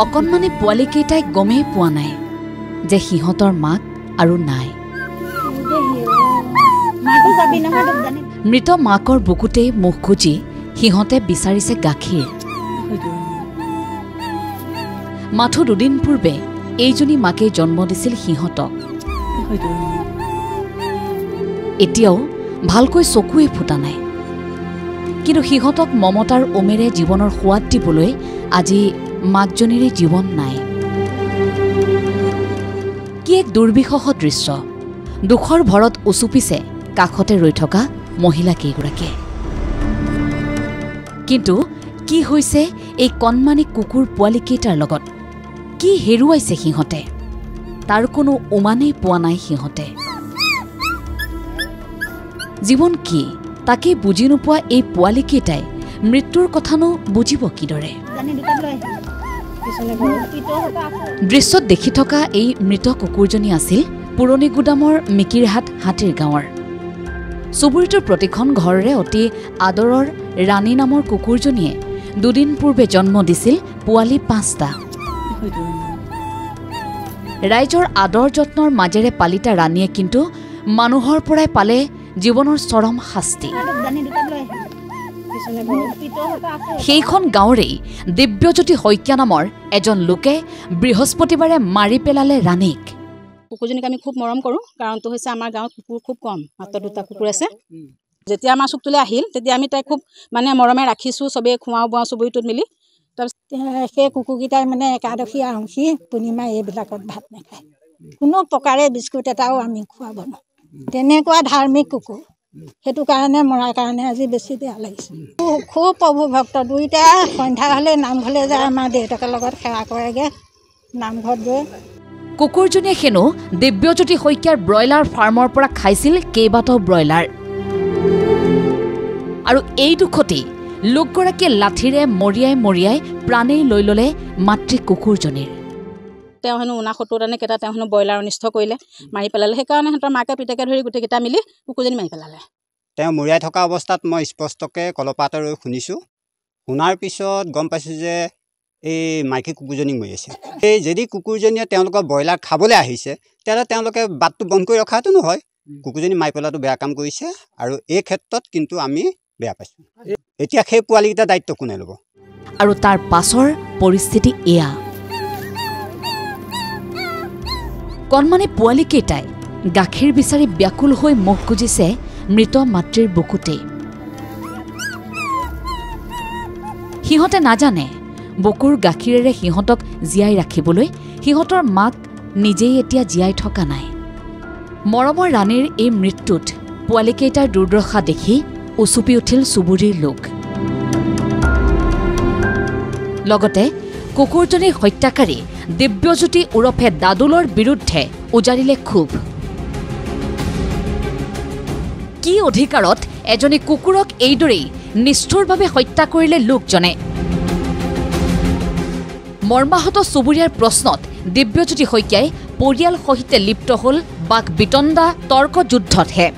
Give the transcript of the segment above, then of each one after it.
অকণমানি পোৱালিকেইটাই গমেই পোৱা নাই যে সিহঁতৰ মাক আৰু নাই। মৃত মাকৰ বুকুতেই মুখ খুজি সিহঁতে বিচাৰিছে গাখীৰ। মাথো দুদিন পূৰ্বে এইজনী মাকেই জন্ম দিছিল সিহঁতক। এতিয়াও ভালকৈ চকুৱে ফুটা নাই, কিন্তু সিহঁতক মমতাৰ উমেৰে জীৱনৰ সোৱাদ দিবলৈ আজি মাকজনীৰে জীৱন নাই। কি এক দুৰ্বিষহ দৃশ্য। দুখৰ ভৰত উচুপিছে কাষতে ৰৈ থকা মহিলা কেইগৰাকীয়ে। কিন্তু কি হৈছে এই কণমানি কুকুৰ পোৱালিকেইটাৰ লগত? কি হেৰুৱাইছে সিহঁতে? তাৰ কোনো উমানেই পোৱা নাই সিহঁতে। জীৱন কি তাকে বুজি নোপোৱা এই পোৱালিকেইটাই মৃত্যুৰ কথানো বুজিব কিদৰে? দৃশ্যত দেখি থকা এই মৃত কুকুৰজনী আছিল পুৰণি গুদামৰ মিকিৰহাট হাতীৰ গাঁৱৰ। চুবুৰীটোৰ প্ৰতিখন ঘৰৰে অতি আদৰৰ ৰাণী নামৰ কুকুৰজনীয়ে দুদিন পূৰ্বে জন্ম দিছিল পোৱালি 5টা। ৰাইজৰ আদৰ যত্নৰ মাজেৰে পালিতা ৰাণীয়ে কিন্তু মানুহৰ পৰাই পালে জীৱনৰ চৰম শাস্তি। সেইখন গাঁৱৰেই দিব্যজ্যোতি শইকীয়া নামৰ এজন লোকে বৃহস্পতিবাৰে মাৰি পেলালে ৰাণীক। কুকুৰজনীক আমি খুব মৰম কৰোঁ, কাৰণটো হৈছে আমাৰ গাঁৱত কুকুৰ খুব কম, মাত্ৰ 2টা কুকুৰ আছে। যেতিয়া আমাৰ চুকটোলৈ আহিল তেতিয়া আমি তাইক খুব মৰমে ৰাখিছোঁ, চবেই খুৱাওঁ বোৱাওঁ চুবুৰীটোত মিলি। তাৰপিছত সেই কুকুৰকেইটাই একাদশী আউসী পূৰ্ণিমা এইবিলাকত ভাত নাখায়। কোনো প্ৰকাৰে বিস্কুট এটাও আমি খুৱাব নোৱাৰোঁ। তেনেকুৱা ধাৰ্মিক কুকুৰ। সেইটো কাৰণে মৰাৰ কাৰণে আজি বেছি বেয়া লাগিছে। খুব প্ৰভু ভক্ত, 2টা সন্ধ্যা হ'লে নামঘৰলৈ যায়, আমাৰ দেউতাকৰ লগত সেৱা কৰেগৈ নামঘৰত গৈ। কুকুৰজনীয়ে হেনো দিব্যজ্যোতি শইকীয়াৰ ব্ৰইলাৰ ফাৰ্মৰ পৰা খাইছিল কেইবাটাও ব্ৰইলাৰ। আৰু এই দুখতেই লোকগৰাকীয়ে লাঠিৰে মৰিয়াই প্ৰাণেই লৈ ল'লে মাতৃ কুকুৰজনীৰ। তেওঁ হেনো 69টা কেইটা তেওঁ হেনো ব্ৰইলাৰ অনিষ্ট কৰিলে, মাৰি পেলালে। সেইকাৰণে সিহঁতৰ মাকে পিতেকে ধৰি গোটেইকেইটা মিলি কুকুৰজনী মাৰি পেলালে। তেওঁ মৰিয়াই থকা অৱস্থাত মই স্পষ্টকৈ কলপাত ৰৈ শুনিছোঁ। শুনাৰ পিছত গম পাইছোঁ যে এই মাইকী কুকুৰজনী মৰি আছে। এই যদি কুকুৰজনীয়ে তেওঁলোকৰ ব্ৰইলাৰ খাবলৈ আহিছে তেতিয়াহ'লে তেওঁলোকে বাটটো বন্ধ কৰি ৰখাটো নহয়। কুকুৰজনী মাৰি পেলোৱাটো বেয়া কাম কৰিছে, আৰু এই ক্ষেত্ৰত কিন্তু আমি বেয়া পাইছোঁ। এতিয়া সেই পোৱালিকেইটাৰ দায়িত্ব কোনে ল'ব? আৰু তাৰ পাছৰ পৰিস্থিতি এয়া। কণমানি পোৱালিকেইটাই গাখীৰ বিচাৰি ব্যাকুল হৈ মুখ গুজিছে মৃত মাতৃৰ বুকুতেই। সিহঁতে নাজানে বুকুৰ গাখীৰেৰে সিহঁতক জীয়াই ৰাখিবলৈ সিহঁতৰ মাক নিজেই এতিয়া জীয়াই থকা নাই। মৰমৰ ৰাণীৰ এই মৃত্যুত পোৱালিকেইটাৰ দুৰ্দশা দেখি উচুপি উঠিল চুবুৰীৰ লোক। লগতে কুকুৰজনীৰ হত্যাকাৰী দিব্যজ্যোতি ওৰফে দাদুলৰ বিৰুদ্ধে উজাৰিলে ক্ষোভ। কি অধিকাৰত এজনী কুকুৰক এইদৰেই নিষ্ঠুৰভাৱে হত্যা কৰিলে লোকজনে? মৰ্মাহত চুবুৰীয়াৰ প্ৰশ্নত দিব্যজ্যোতি শইকীয়াই পৰিয়াল সহিতে লিপ্ত হ'ল বাক বিতণ্ডা তৰ্ক যুদ্ধতহে।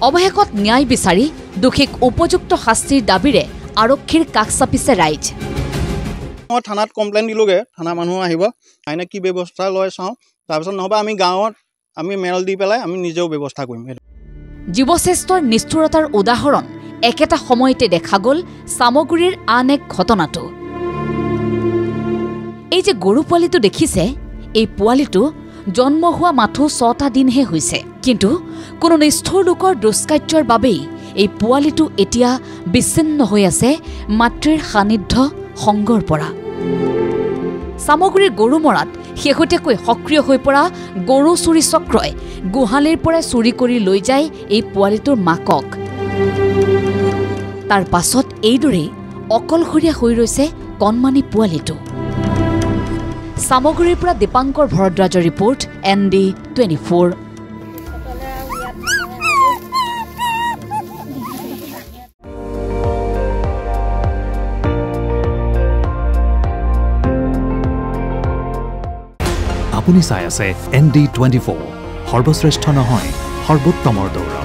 অৱশেষত ন্যায় বিচাৰি দোষীক উপযুক্ত শাস্তিৰ দাবীৰে আৰক্ষীৰ কাষ চাপিছে ৰাইজ। মই থানাত কমপ্লেইন দিলোঁগৈ, থানা মানুহ আহিব, আইনে কি ব্যৱস্থা লয় চাওঁ, তাৰপিছত নহ'বা আমি গাঁৱত আমি মেল দি পেলাই আমি নিজেও ব্যৱস্থা কৰিম। জীৱশ্ৰেষ্ঠৰ নিষ্ঠুৰতাৰ উদাহৰণ একেটা সময়তে দেখা গ'ল চামগুৰিৰ আন এক ঘটনাটো। এই যে গৰু পোৱালিটো দেখিছে, এই পোৱালিটো জন্ম হোৱা মাথো 6টা দিনহে হৈছে, কিন্তু কোনো নিষ্ঠুৰ লোকৰ দুষ্কাৰ্যৰ বাবেই এই পোৱালিটো এতিয়া বিচ্ছিন্ন হৈ আছে মাতৃৰ সান্নিধ্য সংগৰ পৰা। চামগুৰিৰ গৰুমৰাত শেহতীয়াকৈ সক্ৰিয় হৈ পৰা গৰু চুৰি চক্ৰই গোহালিৰ পৰাই চুৰি কৰি লৈ যায় এই পোৱালিটোৰ মাকক। তাৰ পাছত এইদৰেই অকলশৰীয়া হৈ ৰৈছে কণমানি পোৱালিটো। চামগুৰিৰ পৰা দীপাংকৰ ভৰদ্বাজৰ ৰিপৰ্ট, ND24। আপুনি চাই আছে ND24, সৰ্বশ্ৰেষ্ঠ নহয় সৰ্বোত্তমৰ দৌৰ।